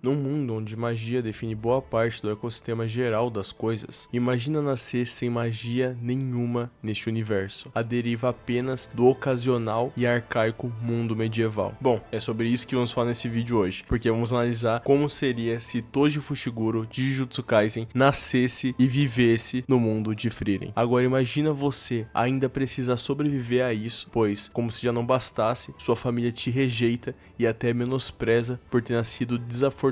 Num mundo onde magia define boa parte do ecossistema geral das coisas, imagina nascer sem magia nenhuma neste universo, a deriva apenas do ocasional e arcaico mundo medieval. Bom, é sobre isso que vamos falar nesse vídeo hoje, porque vamos analisar como seria se Toji Fushiguro de Jujutsu Kaisen nascesse e vivesse no mundo de Frieren. Agora imagina você ainda precisar sobreviver a isso, pois, como se já não bastasse, sua família te rejeita e até menospreza por ter nascido desafortunado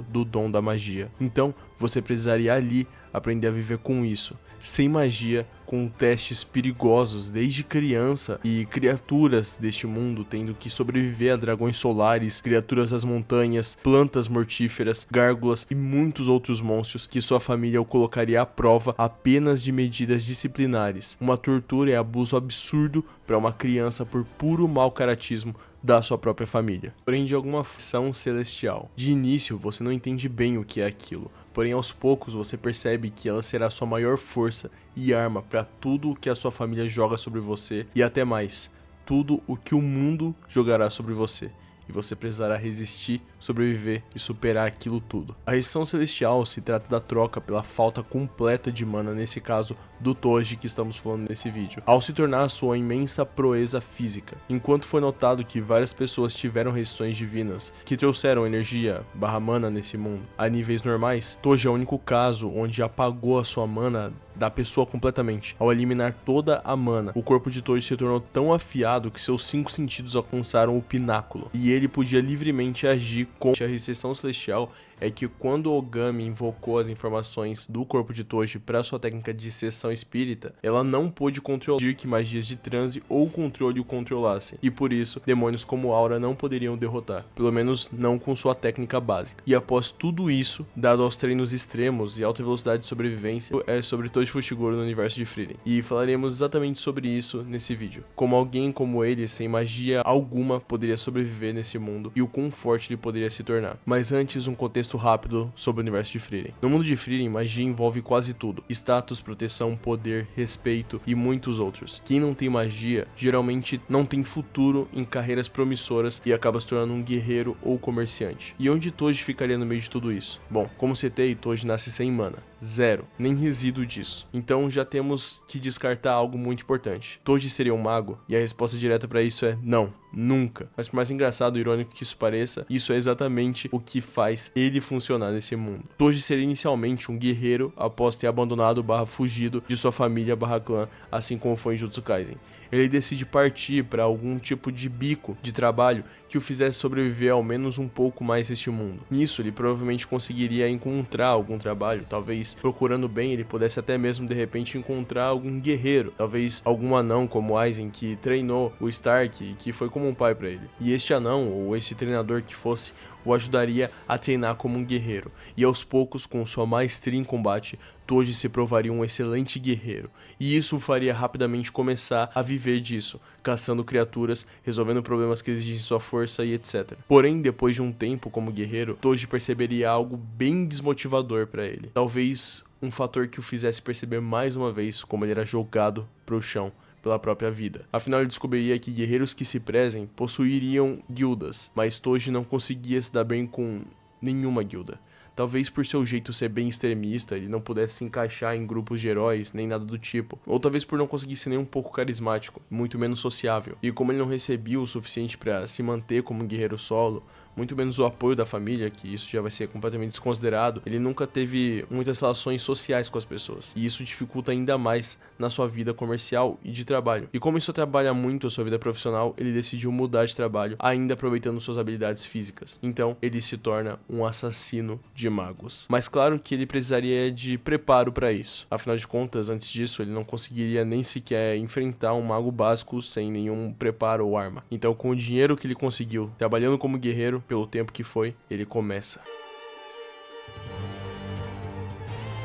do dom da magia. Então, você precisaria ali aprender a viver com isso, sem magia, com testes perigosos desde criança e criaturas deste mundo tendo que sobreviver a dragões solares, criaturas das montanhas, plantas mortíferas, gárgulas e muitos outros monstros que sua família o colocaria à prova apenas de medidas disciplinares. Uma tortura e abuso absurdo para uma criança por puro mau caratismo da sua própria família, porém de alguma função celestial. De início você não entende bem o que é aquilo, porém aos poucos você percebe que ela será sua maior força e arma para tudo o que a sua família joga sobre você e até mais, tudo o que o mundo jogará sobre você. E você precisará resistir, sobreviver e superar aquilo tudo. A restrição celestial se trata da troca pela falta completa de mana, nesse caso do Toji que estamos falando nesse vídeo, ao se tornar sua imensa proeza física. Enquanto foi notado que várias pessoas tiveram restrições divinas que trouxeram energia / mana nesse mundo a níveis normais, Toji é o único caso onde apagou a sua mana da pessoa completamente. Ao eliminar toda a mana, o corpo de Toji se tornou tão afiado que seus 5 sentidos alcançaram o pináculo, e ele podia livremente agir com a restrição celestial. É que quando Ogami invocou as informações do corpo de Toji para sua técnica de sessão espírita, ela não pôde controlar que magias de transe ou controle o controlassem, e por isso demônios como Aura não poderiam derrotar, pelo menos não com sua técnica básica. E após tudo isso, dado aos treinos extremos e alta velocidade de sobrevivência, é sobre Toji Fushiguro no universo de Frieren, e falaremos exatamente sobre isso nesse vídeo, como alguém como ele, sem magia alguma, poderia sobreviver nesse mundo e o quão forte ele poderia se tornar. Mas antes, um contexto rápido sobre o universo de Frieren. No mundo de Frieren, magia envolve quase tudo: status, proteção, poder, respeito e muitos outros. Quem não tem magia geralmente não tem futuro em carreiras promissoras e acaba se tornando um guerreiro ou comerciante. E onde Toji ficaria no meio de tudo isso? Bom, como citei, Toji nasce sem mana. Zero, nem resíduo disso. Então já temos que descartar algo muito importante. Toji seria um mago? E a resposta direta para isso é não, nunca. Mas por mais engraçado e irônico que isso pareça, isso é exatamente o que faz ele funcionar nesse mundo. Toji seria inicialmente um guerreiro após ter abandonado / fugido de sua família / clã, assim como foi em Jujutsu Kaisen. Ele decide partir para algum tipo de bico de trabalho que o fizesse sobreviver ao menos um pouco mais neste mundo. Nisso, ele provavelmente conseguiria encontrar algum trabalho, talvez procurando bem ele pudesse até mesmo de repente encontrar algum guerreiro, talvez algum anão como Aizen que treinou o Stark e que foi como um pai para ele. E este anão, ou esse treinador que fosse, o ajudaria a treinar como um guerreiro, e aos poucos, com sua maestria em combate, Toji se provaria um excelente guerreiro, e isso o faria rapidamente começar a viver disso, caçando criaturas, resolvendo problemas que exigem sua força e etc. Porém, depois de um tempo como guerreiro, Toji perceberia algo bem desmotivador para ele, talvez um fator que o fizesse perceber mais uma vez como ele era jogado pro chão pela própria vida. Afinal, ele descobriria que guerreiros que se prezem possuiriam guildas, mas Toji não conseguia se dar bem com nenhuma guilda. Talvez por seu jeito ser bem extremista, ele não pudesse se encaixar em grupos de heróis, nem nada do tipo. Ou talvez por não conseguir ser nem um pouco carismático, muito menos sociável. E como ele não recebia o suficiente para se manter como um guerreiro solo, muito menos o apoio da família, que isso já vai ser completamente desconsiderado, ele nunca teve muitas relações sociais com as pessoas. E isso dificulta ainda mais na sua vida comercial e de trabalho. E como isso atrapalha muito a sua vida profissional, ele decidiu mudar de trabalho, ainda aproveitando suas habilidades físicas. Então, ele se torna um assassino de magos. Mas claro que ele precisaria de preparo para isso. Afinal de contas, antes disso, ele não conseguiria nem sequer enfrentar um mago básico sem nenhum preparo ou arma. Então, com o dinheiro que ele conseguiu, trabalhando como guerreiro, pelo tempo que foi, ele começa.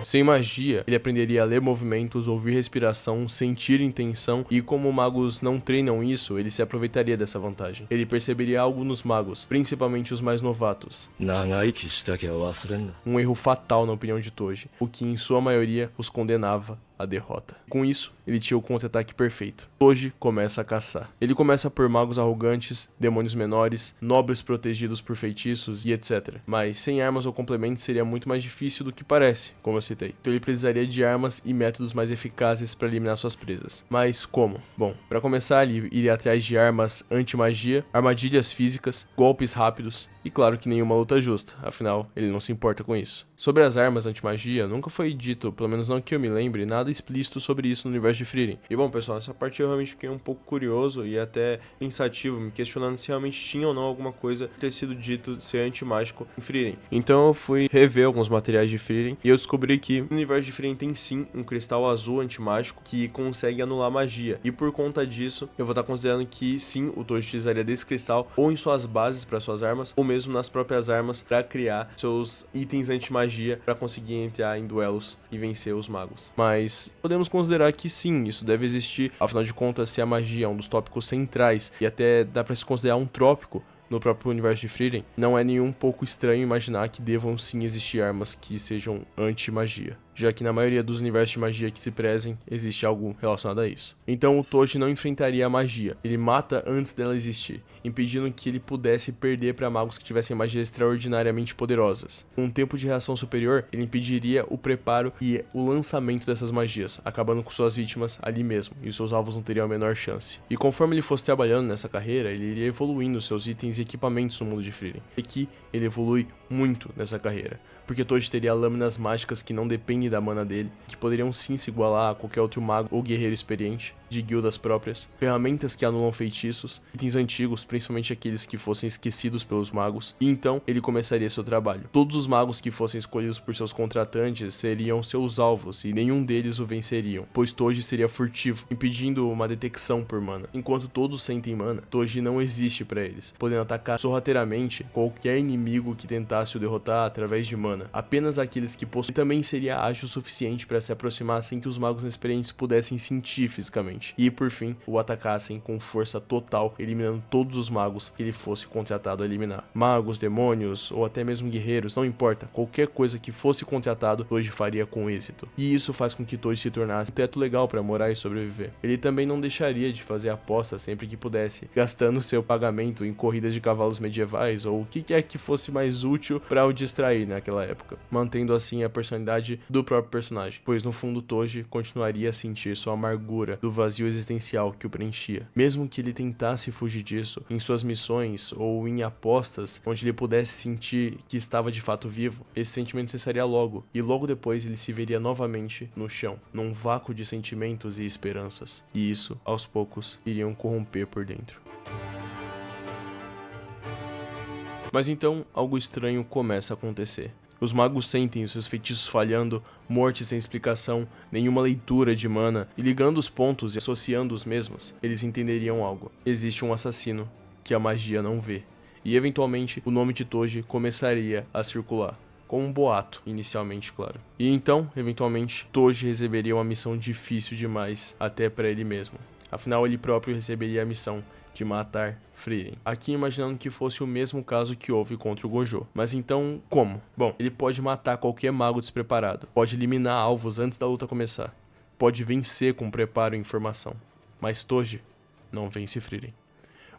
Sem magia, ele aprenderia a ler movimentos, ouvir respiração, sentir intenção, e como magos não treinam isso, ele se aproveitaria dessa vantagem. Ele perceberia algo nos magos, principalmente os mais novatos. Um erro fatal na opinião de Toji, o que em sua maioria os condenava a derrota. Com isso, ele tinha o contra-ataque perfeito. Toji começa a caçar. Ele começa por magos arrogantes, demônios menores, nobres protegidos por feitiços e etc. Mas sem armas ou complementos seria muito mais difícil do que parece, como eu citei. Então ele precisaria de armas e métodos mais eficazes para eliminar suas presas. Mas como? Bom, para começar ele iria atrás de armas anti-magia, armadilhas físicas, golpes rápidos e claro que nenhuma luta justa, afinal ele não se importa com isso. Sobre as armas anti-magia, nunca foi dito, pelo menos não que eu me lembre, nada explícito sobre isso no universo de Frieren. E bom pessoal, essa parte eu realmente fiquei um pouco curioso e até pensativo, me questionando se realmente tinha ou não alguma coisa ter sido dito ser anti-mágico em Frieren. Então eu fui rever alguns materiais de Frieren e eu descobri que no universo de Frieren tem sim um cristal azul anti-mágico que consegue anular magia. E por conta disso, eu vou estar considerando que sim, o Toji utilizaria desse cristal ou em suas bases para suas armas, ou mesmo nas próprias armas para criar seus itens anti-magia para conseguir entrar em duelos e vencer os magos. Mas podemos considerar que sim, isso deve existir, afinal de contas, se a magia é um dos tópicos centrais e até dá para se considerar um trópico no próprio universo de Frieren, não é nenhum pouco estranho imaginar que devam sim existir armas que sejam anti-magia, já que na maioria dos universos de magia que se prezem, existe algo relacionado a isso. Então o Toji não enfrentaria a magia, ele mata antes dela existir, impedindo que ele pudesse perder para magos que tivessem magias extraordinariamente poderosas. Com um tempo de reação superior, ele impediria o preparo e o lançamento dessas magias, acabando com suas vítimas ali mesmo, e os seus alvos não teriam a menor chance. E conforme ele fosse trabalhando nessa carreira, ele iria evoluindo seus itens e equipamentos no mundo de Frieren. E aqui ele evolui muito nessa carreira, porque Toji teria lâminas mágicas que não dependem da mana dele, que poderiam sim se igualar a qualquer outro mago ou guerreiro experiente, de guildas próprias, ferramentas que anulam feitiços, itens antigos, principalmente aqueles que fossem esquecidos pelos magos, e então ele começaria seu trabalho. Todos os magos que fossem escolhidos por seus contratantes seriam seus alvos, e nenhum deles o venceriam, pois Toji seria furtivo, impedindo uma detecção por mana. Enquanto todos sentem mana, Toji não existe para eles, podendo atacar sorrateiramente qualquer inimigo que tentasse o derrotar através de mana. Apenas aqueles que possuem também seria ágil o suficiente para se aproximar sem que os magos inexperientes pudessem sentir fisicamente. E por fim, o atacassem com força total, eliminando todos os magos que ele fosse contratado a eliminar. Magos, demônios ou até mesmo guerreiros, não importa, qualquer coisa que fosse contratado, Toji faria com êxito. E isso faz com que Toji se tornasse um teto legal para morar e sobreviver. Ele também não deixaria de fazer apostas sempre que pudesse, gastando seu pagamento em corridas de cavalos medievais ou o que quer que fosse mais útil para o distrair naquela época, mantendo assim a personalidade do próprio personagem, pois no fundo Toji continuaria a sentir sua amargura do vazio existencial que o preenchia. Mesmo que ele tentasse fugir disso em suas missões ou em apostas onde ele pudesse sentir que estava de fato vivo, esse sentimento cessaria logo, e logo depois ele se veria novamente no chão, num vácuo de sentimentos e esperanças, e isso, aos poucos, iriam corromper por dentro. Mas então, algo estranho começa a acontecer. Os magos sentem os seus feitiços falhando, morte sem explicação, nenhuma leitura de mana, e ligando os pontos e associando os mesmos, eles entenderiam algo. Existe um assassino que a magia não vê, e eventualmente o nome de Toji começaria a circular. Com um boato, inicialmente, claro. E então, eventualmente, Toji receberia uma missão difícil demais, até para ele mesmo. Afinal, ele próprio receberia a missão de matar Frieren. Aqui imaginando que fosse o mesmo caso que houve contra o Gojo. Mas então, como? Bom, ele pode matar qualquer mago despreparado, pode eliminar alvos antes da luta começar, pode vencer com preparo e informação. Mas Toji não vence Frieren.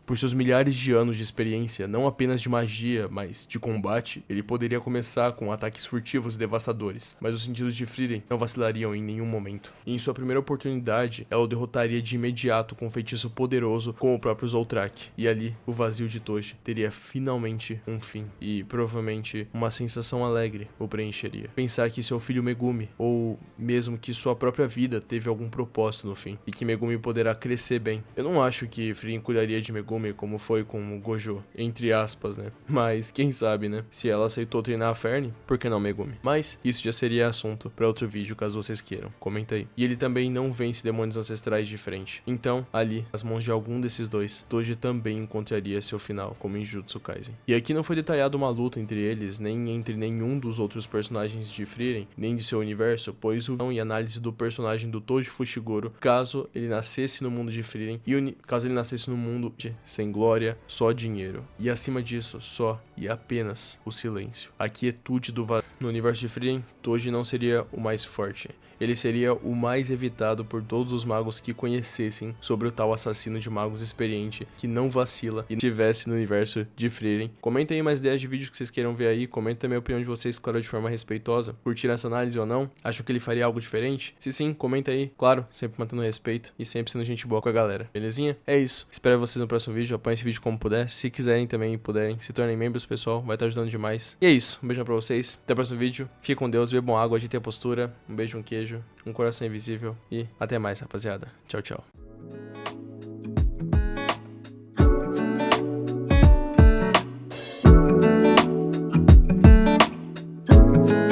Por seus milhares de anos de experiência, não apenas de magia, mas de combate, ele poderia começar com ataques furtivos e devastadores, mas os sentidos de Frieren não vacilariam em nenhum momento. E em sua primeira oportunidade, ela o derrotaria de imediato com um feitiço poderoso como o próprio Zoltrak. E ali, o vazio de Toji teria finalmente um fim, e provavelmente uma sensação alegre o preencheria. Pensar que seu filho Megumi, ou mesmo que sua própria vida teve algum propósito no fim, e que Megumi poderá crescer bem. Eu não acho que Frieren cuidaria de Megumi como foi com o Gojo, entre aspas, né? Mas quem sabe, né? Se ela aceitou treinar a Fern, por que não Megumi? Mas isso já seria assunto para outro vídeo, caso vocês queiram. Comenta aí. E ele também não vence demônios ancestrais de frente. Então, ali, nas mãos de algum desses dois, Toji também encontraria seu final, como em Jujutsu Kaisen. E aqui não foi detalhada uma luta entre eles, nem entre nenhum dos outros personagens de Frieren, nem de seu universo, pois o vilão e análise do personagem do Toji Fushiguro, caso ele nascesse no mundo de Frieren, e caso ele nascesse no mundo sem glória, só dinheiro. E acima disso, só e apenas o silêncio. A quietude do vazio. no universo de Frieren, Toji não seria o mais forte. Ele seria o mais evitado por todos os magos que conhecessem sobre o tal assassino de magos experiente, que não vacila e estivesse no universo de Frieren. Comentem aí mais ideias de vídeos que vocês queiram ver aí, comentem também a opinião de vocês, claro, de forma respeitosa. Curtiram essa análise ou não? Acham que ele faria algo diferente? Se sim, comenta aí, claro, sempre mantendo respeito e sempre sendo gente boa com a galera, belezinha? É isso, espero vocês no próximo vídeo, apoiem esse vídeo como puder, se quiserem também puderem, se tornem membros, pessoal, vai estar ajudando demais. E é isso, um beijão pra vocês, até o próximo vídeo, fiquem com Deus, bebam água, agitem a postura, um beijo, um queijo, um coração invisível e até mais, rapaziada. Tchau, tchau.